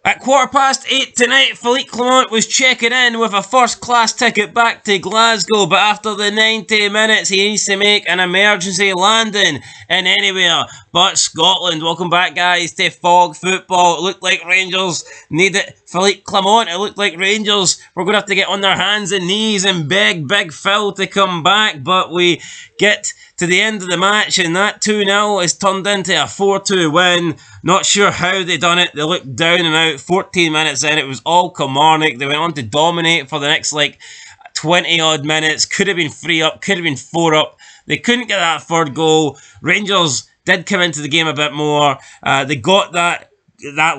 At 8:15 tonight, Philippe Clement was checking in with a first-class ticket back to Glasgow, but after the 90 minutes, he needs to make an emergency landing in anywhere but Scotland. Welcome back, guys, to Fog Football. It looked like Rangers needed Philippe Clement. It looked like Rangers were going to have to get on their hands and knees and beg Big Phil to come back, but we get to the end of the match, and that 2-0 is turned into a 4-2 win. Not sure how they done it. They looked down and out. 14 minutes in, it was all Kilmarnock. They went on to dominate for the next 20 odd minutes. Could have been 3 up, could have been 4 up. They couldn't get that third goal. Rangers did come into the game a bit more. They got that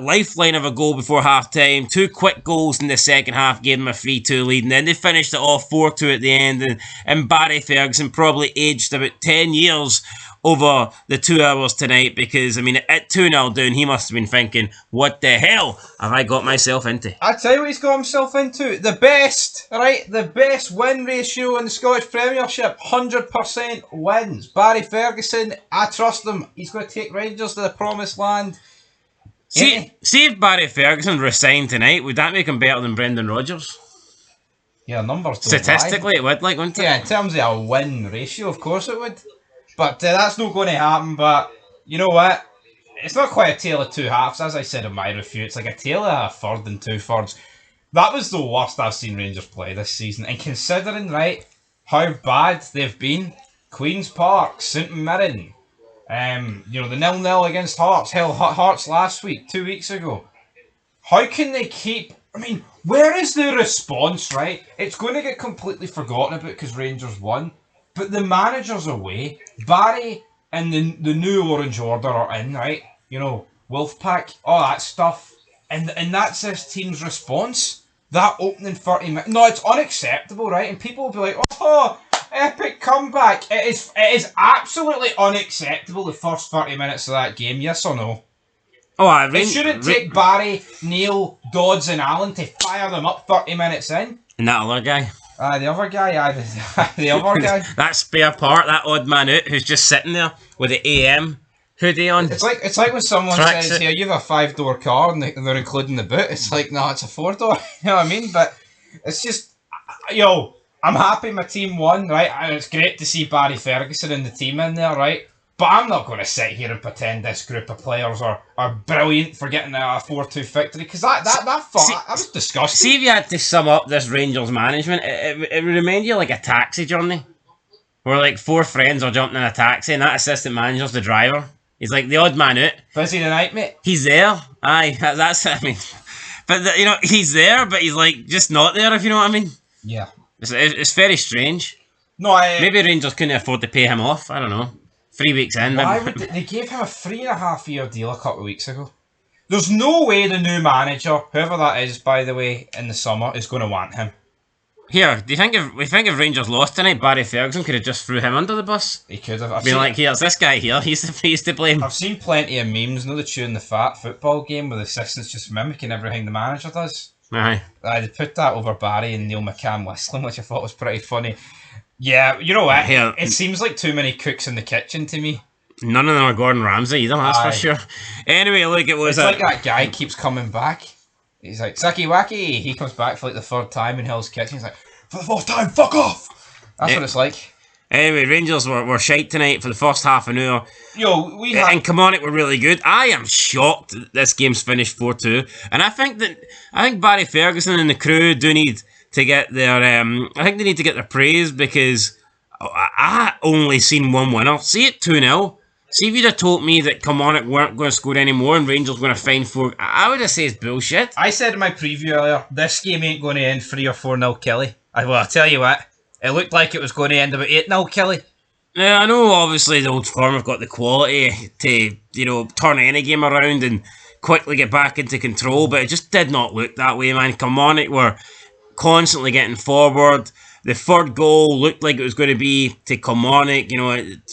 lifeline of a goal before half-time. 2 quick goals in the second half gave them a 3-2 lead, and then they finished it off 4-2 at the end, and Barry Ferguson probably aged about 10 years over the 2 hours tonight, because, at 2-0 down, he must have been thinking, what the hell have I got myself into? I tell you what he's got himself into. The best win ratio in the Scottish Premiership. 100% wins. Barry Ferguson, I trust him. He's going to take Rangers to the promised land. See if Barry Ferguson resigned tonight, would that make him better than Brendan Rodgers? Yeah, numbers don't Statistically, lie. it would, wouldn't it? Yeah, in terms of a win ratio, of course it would. But that's not going to happen. But you know what? It's not quite a tale of two halves, as I said in my review. It's like a tale of a third and 2/3. That was the worst I've seen Rangers play this season. And considering, how bad they've been, Queen's Park, St Mirren, the 0-0 against Hearts, Hearts last week, 2 weeks ago. How can they keep... where is the response, right? It's going to get completely forgotten about because Rangers won. But the manager's away. Barry and the new Orange Order are in, right? Wolfpack, all that stuff. And that's this team's response. That opening 30 minutes. No, it's unacceptable, right? And people will be like, oh, epic comeback. It is absolutely unacceptable, the first 30 minutes of that game, yes or no? It shouldn't take Barry, Neil, Dodds and Allen to fire them up 30 minutes in. And that other guy. The other guy, the other guy. That spare part, that odd man out who's just sitting there with the AM hoodie on. It's like when someone says, here, you have a 5-door car and they're including the boot. It's like, no, it's a 4-door. You know what I mean? But it's just, I'm happy my team won, right? And it's great to see Barry Ferguson and the team in there, right? But I'm not going to sit here and pretend this group of players are brilliant for getting a 4-2 victory, because that was disgusting. See, if you had to sum up this Rangers management, it would remind you like a taxi journey, where 4 friends are jumping in a taxi and that assistant manager's the driver. He's like the odd man out. Busy tonight, mate. He's there. Aye, that's but he's there, but he's just not there, if you know what I mean. Yeah. It's very strange. No, maybe Rangers couldn't afford to pay him off. I don't know. 3 weeks in. Why would they gave him a 3.5-year deal a couple of weeks ago? There's no way the new manager, whoever that is, by the way, in the summer, is going to want him. Here, do you think if Rangers lost tonight, Barry Ferguson could have just threw him under the bus? He could have. Here's this guy here. He's to blame. I've seen plenty of memes, the chewing the fat football game with assistants just mimicking everything the manager does. Aye. They put that over Barry and Neil McCann whistling, which I thought was pretty funny. Yeah, you know what? Here, it seems like too many cooks in the kitchen to me. None of them are Gordon Ramsay either, that's for sure. Anyway, it was... It's like that guy keeps coming back. He's like, Saki Waki! He comes back for the 3rd time in Hill's Kitchen. He's like, for the 4th time, fuck off! That's what it's like. Anyway, Rangers were shite tonight for the first half an hour. And Kilmarnock were really good. I am shocked that this game's finished 4-2. And I think Barry Ferguson and the crew do need to get their... I think they need to get their praise, because I only seen one winner. See it 2-0. See if you'd have told me that Kilmarnock weren't going to score any more and Rangers were going to find 4... I would have said it's bullshit. I said in my preview earlier, this game ain't going to end 3 or 4-0 Killie. I'll tell you what, it looked like it was going to end about 8-0 Killie. Yeah, I know obviously the Old Firm have got the quality to, turn any game around and quickly get back into control, but it just did not look that way, man. Kilmarnock were constantly getting forward. The 3rd goal looked like it was going to be to Kilmarnock.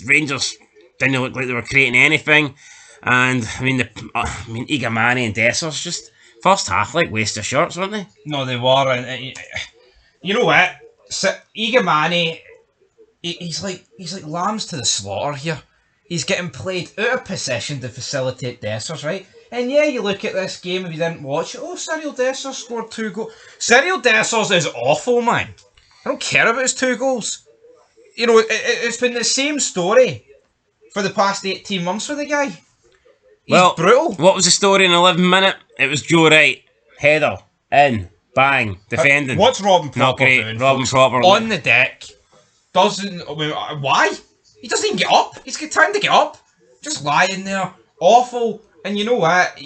Rangers didn't look like they were creating anything. And, Igamani and Dessers just, first half, waste of shots, weren't they? No, they were. And, you know what? Igamani, he's like lambs to the slaughter here. He's getting played out of possession to facilitate Dessers, right? And yeah, you look at this game if you didn't watch it. Oh, Cyril Dessers scored 2 goals. Cyril Dessers is awful, man. I don't care about his 2 goals. You know, it's been the same story for the past 18 months with the guy. He's brutal. What was the story in 11 minutes? It was Joe Wright. Header. In. Bang. Defending. What's Robin Proper Not great. doing? Robin Proper. On the deck. Why? He doesn't even get up. He's got time to get up. Just lying there. Awful. And you know what?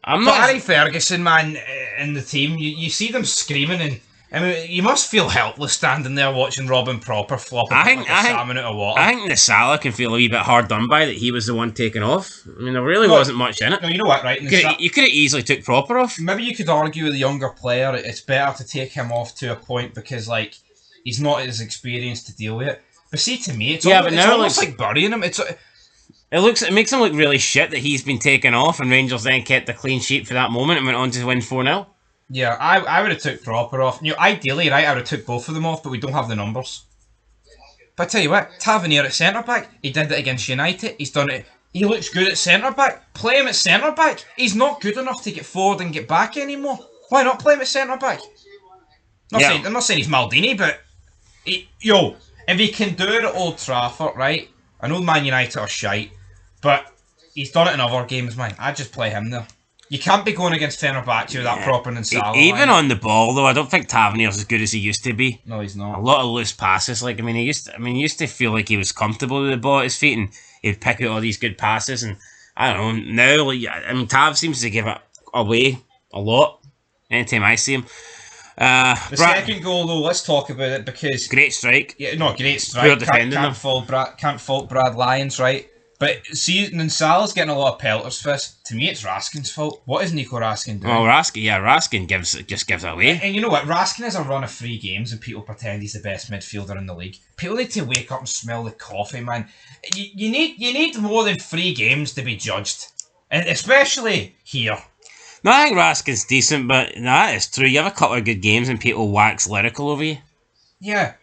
Barry Ferguson, man, in the team, you see them screaming, and I mean, you must feel helpless standing there watching Robin Proper flop like a salmon out of water. I think the Salah can feel a wee bit hard done by that he was the one taken off. I mean, there really wasn't much in it. No, you know what, right? You could have easily took Proper off. Maybe you could argue with a younger player, it's better to take him off to a point because, like, he's not as experienced to deal with it. But see, to me, it's almost like burying him. It makes him look really shit that he's been taken off and Rangers then kept a clean sheet for that moment and went on to win 4-0. Yeah, I would have took Proper off. You know, ideally, right, I would have took both of them off, but we don't have the numbers. But I tell you what, Tavernier at centre-back, he did it against United, he's done it. He looks good at centre-back. Play him at centre-back. He's not good enough to get forward and get back anymore. Why not play him at centre-back? I'm not saying he's Maldini, but if he can do it at Old Trafford, right? I know Man United are shite, but he's done it in other games, man. I'd just play him there. You can't be going against Fenerbahce with that Proper and Salah. Even on the ball, though, I don't think Tavernier's as good as he used to be. No, he's not. A lot of loose passes. Like, he used to feel like he was comfortable with the ball at his feet, and he'd pick out all these good passes. And I don't know. Now, Tav seems to give it away a lot. Anytime I see him. The second goal, though, let's talk about it because great strike. Yeah, no, great strike. Poor defending. Can't fault Brad Lyons, right? But see, and Salah's getting a lot of pelters for this. To me, it's Raskin's fault. What is Nico Raskin doing? Well, Raskin just gives it away. And you know what? Raskin has a run of 3 games and people pretend he's the best midfielder in the league. People need to wake up and smell the coffee, man. You need more than 3 games to be judged. And especially here. No, I think Raskin's decent, but no, that is true. You have a couple of good games and people wax lyrical over you. Yeah.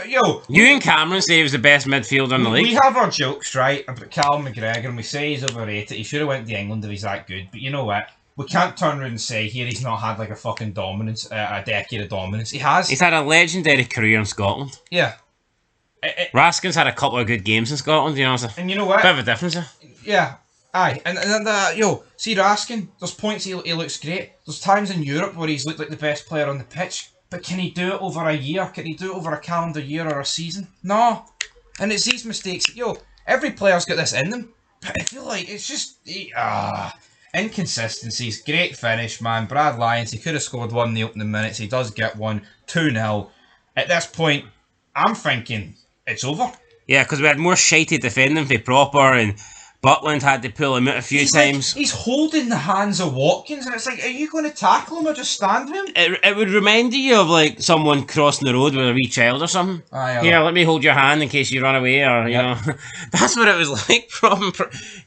You and Cameron say he was the best midfielder in the league. We have our jokes, right, about Callum McGregor, and we say he's overrated. He should have went to England if he's that good. But you know what? We can't turn around and say here he's not had like a fucking dominance, a decade of dominance. He has. He's had a legendary career in Scotland. Yeah. Raskin's had a couple of good games in Scotland, you know. And you know what? Bit of a difference there. Yeah. Aye. And see Raskin, there's points he looks great. There's times in Europe where he's looked like the best player on the pitch. But can he do it over a year? Can he do it over a calendar year or a season? No. And it's these mistakes. Every player's got this in them. But I feel like it's just... inconsistencies. Great finish, man. Brad Lyons, he could have scored 1 in the opening minutes. He does get one. 2-0. At this point, I'm thinking it's over. Yeah, because we had more shitey defending for Proper, and Butland had to pull him out a few times. He's holding the hands of Watkins, and it's like, are you going to tackle him or just stand with him? It would remind you of like someone crossing the road with a wee child or something. Here, let me hold your hand in case you run away, or you know. That's what it was like.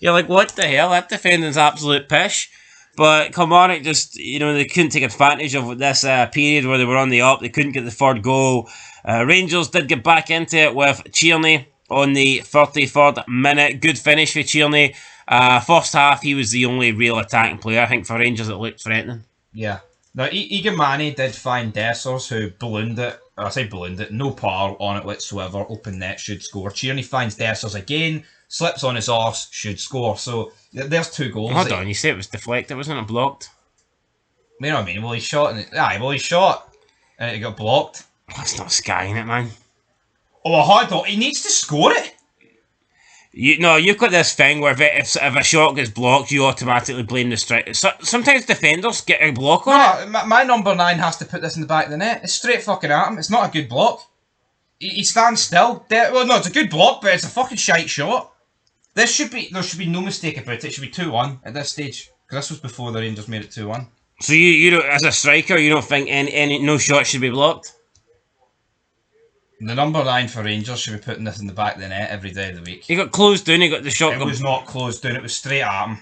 You're like, what the hell? That defending's absolute pish. But Kilmarnock just, they couldn't take advantage of this period where they were on the up. They couldn't get the 3rd goal. Rangers did get back into it with Tierney on the 33rd minute. Good finish for Tierney. First half, he was the only real attacking player, I think, for Rangers that looked threatening. Yeah. Now, Egan Manny did find Dessers, who ballooned it. I say ballooned it, no power on it whatsoever. Open net, should score. Tierney finds Dessers again, slips on his arse, should score. So, there's 2 goals. Hold on, you say it was deflected, wasn't it blocked? You know what I mean? Well, he shot, he shot, and it got blocked. That's not skying it, man. Oh, hold on, he needs to score it. You've got this thing where if a shot gets blocked, you automatically blame the striker. Sometimes defenders get a block on it. My number 9 has to put this in the back of the net. It's straight fucking at him. It's not a good block. He stands still. It's a good block, but it's a fucking shite shot. There should be no mistake about it. It should be 2-1 at this stage, because this was before the Rangers made it 2-1. So you don't, as a striker, you don't think any no shot should be blocked? The number 9 for Rangers should be putting this in the back of the net every day of the week. He got closed down, he got the shot. It was not closed down, it was straight at him.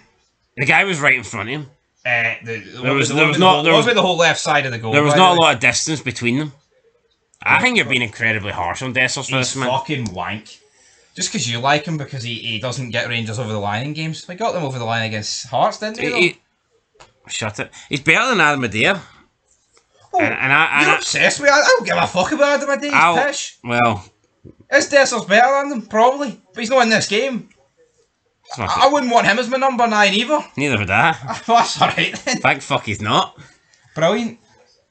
The guy was right in front of him. There was the whole left side of the goal. There was not a lot of distance between them. I think you're being incredibly harsh on Dessers for this, man. Fucking wank. Just because you like him, because he doesn't get Rangers over the line in games. We got them over the line against Hearts, didn't we? Shut it. He's better than Adam Adair. Oh, you're obsessed with that. I don't give a fuck about Adam Adair's pish. Well, Is Desser's better than them? Probably. But he's not in this game. I wouldn't want him as my number 9 either. Neither would I. That's alright then. Thank fuck he's not. Brilliant.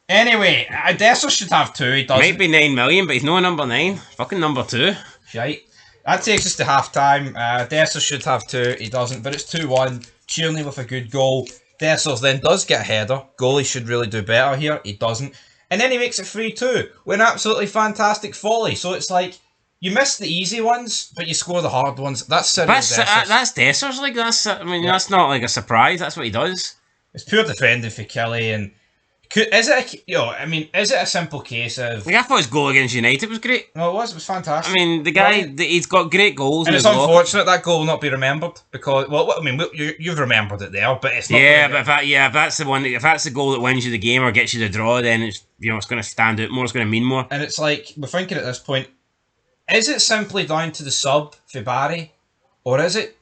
Anyway, Desser should have 2. He doesn't. Might be 9 million, but he's no number 9. Fucking number 2. Shite. That takes us to half time. Desser should have 2. He doesn't, but it's 2-1. Tierney with a good goal. Dessers then does get a header. Goalie should really do better here. He doesn't. And then he makes it 3-2 with an absolutely fantastic volley. So it's like, you miss the easy ones, but you score the hard ones. That's Dessers. That's Dessers. Like, that's not like a surprise. That's what he does. It's pure defending for Kelly. And is it a simple case of... Like, I thought his goal against United was great. No, it was fantastic. I mean, the guy, he's got great goals. And it's unfortunate that goal will not be remembered because, you've remembered it there, but it's not. Yeah, but if that's the one, if that's the goal that wins you the game or gets you the draw, then it's it's going to stand out more. It's going to mean more. And it's like we're thinking at this point: is it simply down to the sub for Barry, or is it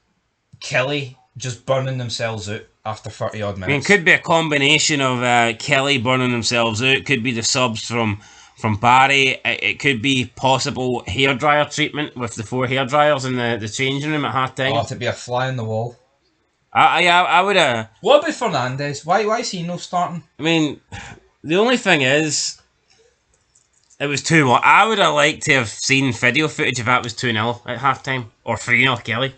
Kelly just burning themselves out after 30 odd minutes? I mean, it could be a combination of Kelly burning themselves out. It could be the subs from Barry. It could be possible hairdryer treatment with the 4 hairdryers in the changing room at half time. Oh, to be a fly in the wall. I would. What about Fernandes? Why is he no starting? I mean, the only thing is, it was 2-1. I would have liked to have seen video footage if that was 2-0 at half time or 3-0 Kelly.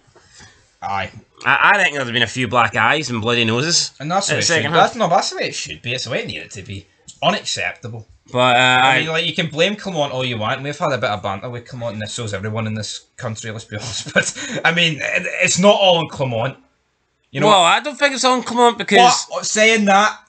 Aye. I think there'd have been a few black eyes and bloody noses. And that's the way it should be. That's the way it should be. It's the way it needed to be. Unacceptable. But I mean, you can blame Kilmarnock all you want. We've had a bit of banter with Kilmarnock, and this shows everyone in this country, let's be honest. But, I mean, it's not all on Kilmarnock. Well, I don't think it's on Kilmarnock because... But saying that,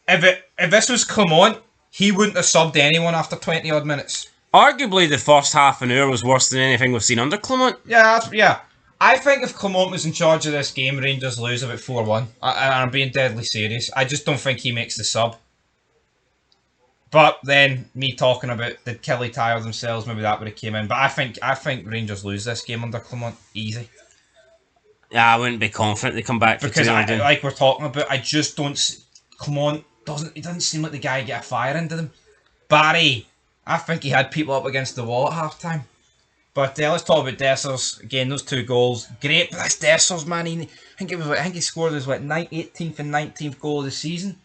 if this was Kilmarnock, he wouldn't have subbed anyone after 20 odd minutes. Arguably, the first half an hour was worse than anything we've seen under Kilmarnock. Yeah. I think if Kilmarnock was in charge of this game, Rangers lose about 4-1. I'm being deadly serious. I just don't think he makes the sub. But then, me talking about did Kelly tire themselves, maybe that would have came in. But I think Rangers lose this game under Kilmarnock. Easy. Yeah, I wouldn't be confident they come back. Because like we're talking about, I just don't... Kilmarnock doesn't seem like the guy get a fire into them. Barry, I think he had people up against the wall at half time. But let's talk about Dessers. Again, those 2 goals. Great, but that's Dessers, man. I think he scored his 18th and 19th goal of the season.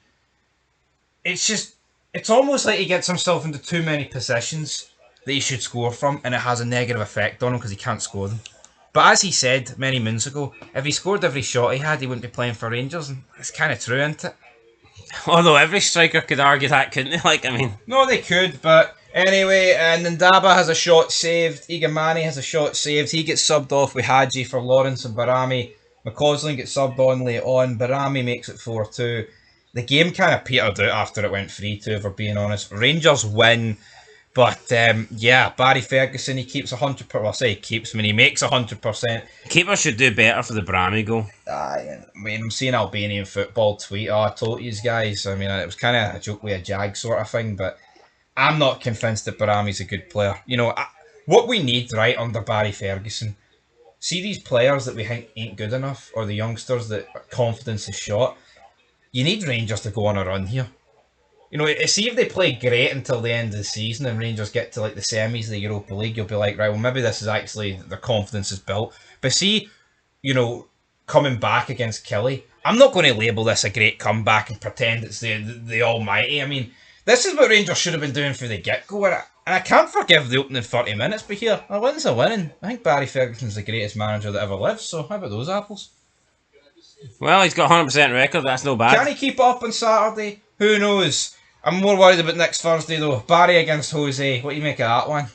It's almost like he gets himself into too many positions that he should score from, and it has a negative effect on him because he can't score them. But as he said many moons ago, if he scored every shot he had, he wouldn't be playing for Rangers, and it's kind of true, isn't it? Although every striker could argue that, couldn't they? No, they could, but anyway, Ndaba has a shot saved. Igamani has a shot saved. He gets subbed off with Hadji for Lawrence and Barami. McCausland gets subbed on late on. Barami makes it 4-2. The game kind of petered out after it went 3-2, if we're being honest. Rangers win, but Barry Ferguson, he keeps 100%. Well, I say he keeps, he makes 100%. Keeper should do better for the Barami goal. I mean, I'm seeing Albanian football tweet, I told you guys. I mean, it was kind of a joke with a jag sort of thing, but I'm not convinced that Barami's a good player. What we need, right, under Barry Ferguson, see these players that we think ain't good enough, or the youngsters that confidence is shot, you need Rangers to go on a run here. See if they play great until the end of the season and Rangers get to like the semis of the Europa League, you'll be like, right, well, maybe this is actually, their confidence is built. But see, coming back against Kelly, I'm not going to label this a great comeback and pretend it's the almighty. I mean, this is what Rangers should have been doing from the get-go. And I can't forgive the opening 30 minutes, but here, a win's a winning. I think Barry Ferguson's the greatest manager that ever lived, so how about those apples? Well, he's got 100% record, that's no bad. Can he keep up on Saturday? Who knows? I'm more worried about next Thursday though. Barry against Jose. What do you make of that one?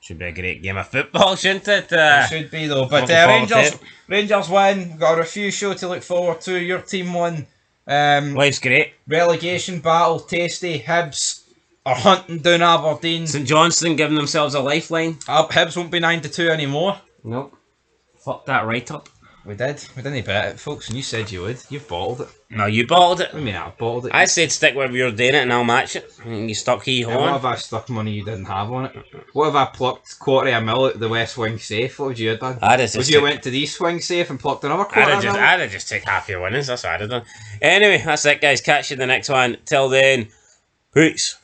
Should be a great game of football, shouldn't it? It should be though. But Rangers win. We've got a review show to look forward to. Your team won. Life's great. Relegation battle. Tasty. Hibs are hunting down Aberdeen. St Johnstone giving themselves a lifeline. Hibs won't be 9-2 anymore. Nope. Fuck that right up. We did. We didn't bet it, folks, and you said you would. You've bottled it. No, you bottled it. I mean, I bottled it. I said stick wherever you're doing it and I'll match it. And you stuck he on. What if I stuck money you didn't have on it? What if I plucked £250,000 out the West Wing safe? What would you have done? Would you have went to the East Wing safe and plucked another £250,000? I'd have just take half your winnings. That's what I'd have done. Anyway, that's it, guys. Catch you in the next one. Till then, peace.